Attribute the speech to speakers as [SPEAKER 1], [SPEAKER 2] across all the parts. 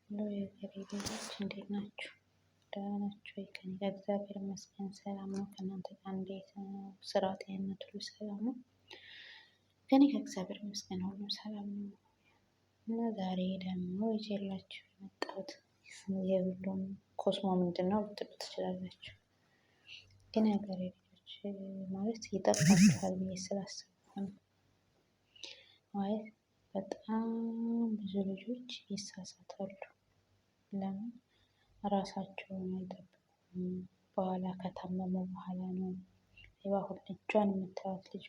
[SPEAKER 1] ሄሎ የሀገሬ ልጆች እንዴት ናችሁ? ደህና ናችሁ ወይ? ከእኔ ጋር እግዚአብሔር ይመስገን ሰላም ነው። ከእናንተ ጋር እንዴት ነው? ስራ፣ ጤንነት ሁሉ ሰላም ነው? ከእኔ ጋር እግዚአብሔር ይመስገን ሁሉም ሰላም ነው። እና ዛሬ ደግሞ ይዤላችሁ የመጣሁት የሁሉም ኮስሞ ምንድን ነው ልትሉ ትችላላችሁ። ግን የሀገሬ ልጆች ማለት ይጠቅማችኋል ብዬ ስላሰብኩ ነው። ማለት በጣም ብዙ ልጆች ይሳሳታሉ። ለምን ራሳቸውን አይጠብቁም። በኋላ ከታመሙ በኋላ ነው። አሁን እጇን የምታዩት ልጅ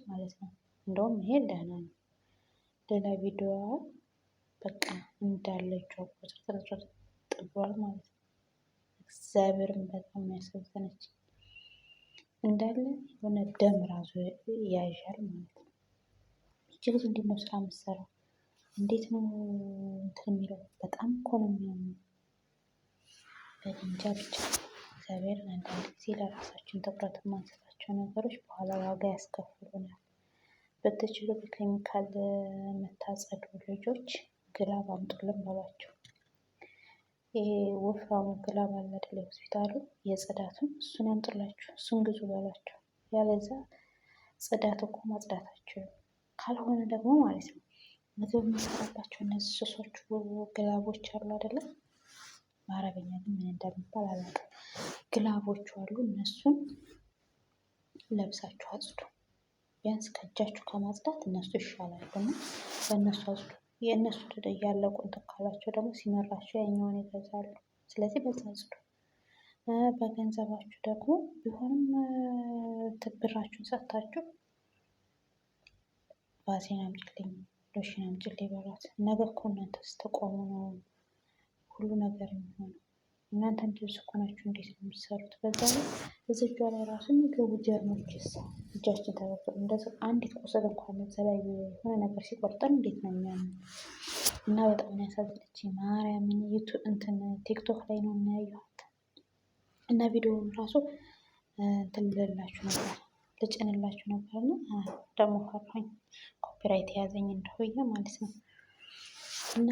[SPEAKER 1] ማለት ነው። እንደውም ይሄ ደህና ነው። ሌላ ቪዲዮ በቃ እንዳለ እጇ ቁጥርጥር ብሏል ማለት ነው። እግዚአብሔርን በጣም ያሳዘነች እንዳለ የሆነ ደም ራሱ ያዣል ማለት ነው። ይቺ ልጅ እንዴት ነው ስራ የምትሰራው? እንዴት ነው እንትን የሚለው? በጣም እኮ ነው የሚሆነው። እንጃ ብቻ እግዚአብሔርን አንዳንድ ጊዜ ለራሳችን ትኩረት የማንሰጣቸው ነገሮች በኋላ ዋጋ ያስከፍሉናል። ብትችሉ በኬሚካል የምታጸዱ ልጆች ግላብ አምጡልን በሏቸው። ይሄ ወፍራሙ ግላብ አለ አይደል? ሆስፒታሉ የጽዳቱን እሱን ያምጡላችሁ፣ እሱን ግዙ በሏቸው። ያለዛ ጽዳት እኮ ማጽዳታችሁ ካልሆነ ደግሞ ማለት ነው ምግብ የምንሰራባቸው እነዚህ ስሶቹ ግላቦች አሉ አይደለም? በአረበኛ ግን ምን እንደሚባል አላውቅም። ግላቦቹ አሉ፣ እነሱን ለብሳችሁ አጽዱ። ቢያንስ ከእጃችሁ ከማጽዳት እነሱ ይሻላሉ እና በእነሱ አጽዱ። የእነሱ እያለቁ እንትን ካላቸው ደግሞ ሲመራቸው ያኛውን ይገዛሉ። ስለዚህ በዛ አጽዱ። በገንዘባችሁ ደግሞ ቢሆንም ብራችሁን ሰጥታችሁ ቫዝሊን አምጪልኝ፣ ሎሽን አምጪልኝ በሏት። ነገ እኮ እናንተ ስትቆሙ ነው ሁሉ ነገር የሚሆነው። እናንተ እንደዚህ እኮ ናችሁ። እንዴት ነው የሚሰሩት? በዛ ላይ እዚህ እጇ ላይ ራሱ የሚገቡ ጀርሞችስ እጃችን ተበክሎ እንደዚህ አንዲት ቁስል እንኳን እዛ ላይ የሆነ ነገር ሲቆርጠን እንዴት ነው የሚያምን? እና በጣም ነው ያሳዘነችኝ። ማርያምን እንትን ቲክቶክ ላይ ነው የሚያየኋት እና ቪዲዮውን ራሱ እንትን ልልላችሁ ነበር ልጭንላችሁ ነበር እና ደግሞ ፈራኝ ኮፒራይት የያዘኝ እንደሆየ ማለት ነው። እና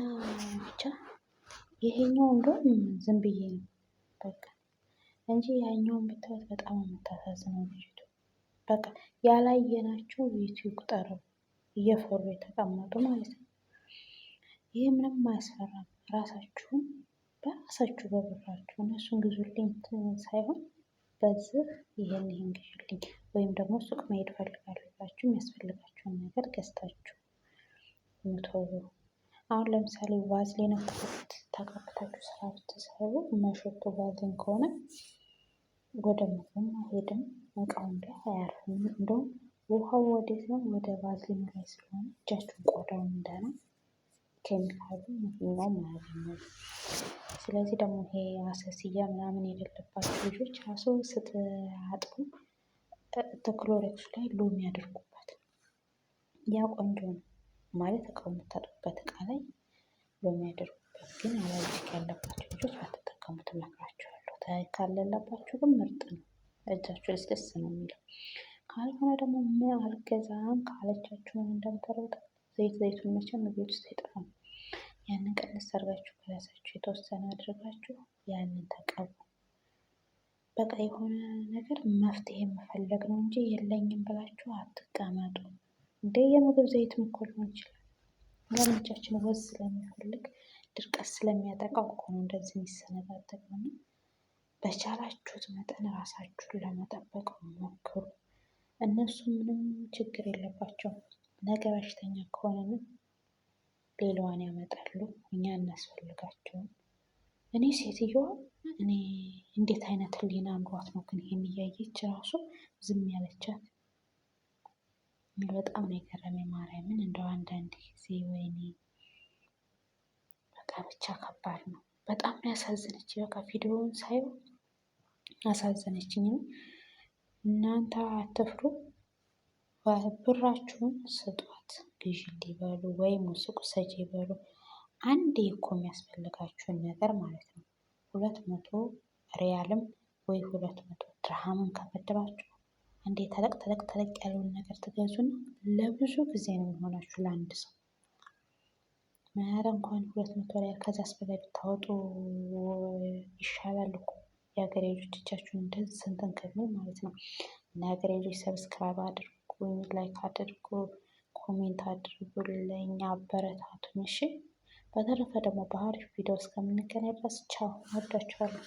[SPEAKER 1] ብቻ ይሄኛው እንደውም ዝም ብዬ ነው በቃ እንጂ ያኛውን ብታዩት በጣም የምታሳዝነው ልጅቱ። በቃ ያላየናቸው ቤቱ ይቁጠሩ እየፈሩ የተቀመጡ ማለት ነው። ይሄ ምንም አያስፈራም። ራሳችሁን በራሳችሁ በብራችሁ እነሱን ግዙልኝ ሳይሆን በዚህ ይሄን ግዙልኝ ወይም ደግሞ ሱቅ መሄድ ፈልጋለሁ ብላችሁ የሚያስፈልጋችሁን ነገር ገዝታችሁ የምትወሩ። አሁን ለምሳሌ ቫዝሊን ተቀብታችሁ ስራ ብትሰሩ መሸቶ ቫዝሊን ከሆነ ወደ ምግብም አይሄድም፣ እቃውም ላይ አያርፍም። እንደውም ውሃው ወዴት ነው? ወደ ቫዝሊኑ ላይ ስለሆነ እጃችሁን ቆዳውን እንዳለ ኬሚካሉ ምክንያቱም አያገኘም። ስለዚህ ደግሞ ይሄ አሰስያ ምናምን የሌለባቸው ልጆች ራሱ ስትአጥቡ ክሎሬክሱ ላይ ሎሚ ያድርጉበት። ያ ቆንጆ ነው ማለት እቃው የምታጥቡበት እቃ ላይ ሎሚ ያድርጉበት። ግን አለርጂክ ያለባቸው ልጆች ባትጠቀሙት እመክራችኋለሁ። ካለባችሁ ግን ምርጥ ነው። እጃችሁ ደስ ነው የሚለው። ካልሆነ ደግሞ ምን አልገዛም ካለቻችሁ ምን እንደምታደርጉት ዘይቱን መቼም ቤት ውስጥ አይጠፋም። ያንን ቀንስ አድርጋችሁ ከራሳችሁ የተወሰነ አድርጋችሁ ያንን ተቀቡ። በቃ የሆነ ነገር መፍትሄ መፈለግ ነው እንጂ የለኝም ብላችሁ አትቀመጡ። እንደ የምግብ ዘይትም እኮ ሊሆን ይችላል። ለምቻችን ወዝ ስለሚፈልግ ድርቀት ስለሚያጠቃው እኮ ነው እንደዚህ የሚሰነጣጠቀው። በቻላችሁት መጠን ራሳችሁን ለመጠበቅ ሞክሩ። እነሱ ምንም ችግር የለባቸውም። ነገ በሽተኛ ከሆነ ሌላዋን ያመጣሉ። እኛ እናስፈልጋቸውም። እኔ ሴትዮዋ እኔ እንዴት አይነት ህሊና አምሯት ነው ግን ይሄን እያየች ራሱ ዝም ያለቻት? በጣም ነው የገረመኝ። ማርያምን እንደው አንዳንድ ጊዜ ወይኔ በቃ ብቻ ከባድ ነው። በጣም ነው ያሳዘነች። በቃ ቪዲዮውን ሳየው አሳዘነችኝ። እናንተ አትፍሩ፣ ብራችሁን ስጧት፣ ግዢ እንዲበሉ ወይም ሱቅ ሰጪ ይበሉ። አንዴ እኮ የሚያስፈልጋችሁን ነገር ማለት ነው 200 ሪያልም ወይ 200 ድርሃምም ከመደባችሁ አንዴ ተለቅ ያለውን ነገር ትገዙና ለብዙ ጊዜ ነው የሚሆናችሁ ለአንድ ሰው። ኧረ እንኳን 200 ሪያል ከዛስ በላይ ብታወጡ ይሻላል እኮ የሀገሬ ልጆች እጃችሁን እንደዚህ ስንትን ከሚል ማለት ነው። እና የሀገሬ ልጆች ሰብስክራይብ አድርጉኝ፣ ላይክ አድርጉ፣ ኮሜንት አድርጉልኝ፣ አበረታቱኝ። እሺ በተረፈ ደግሞ በአሪፍ ቪዲዮ እስከምንገናኝ ድረስ ቻው፣ እወዳችኋለሁ።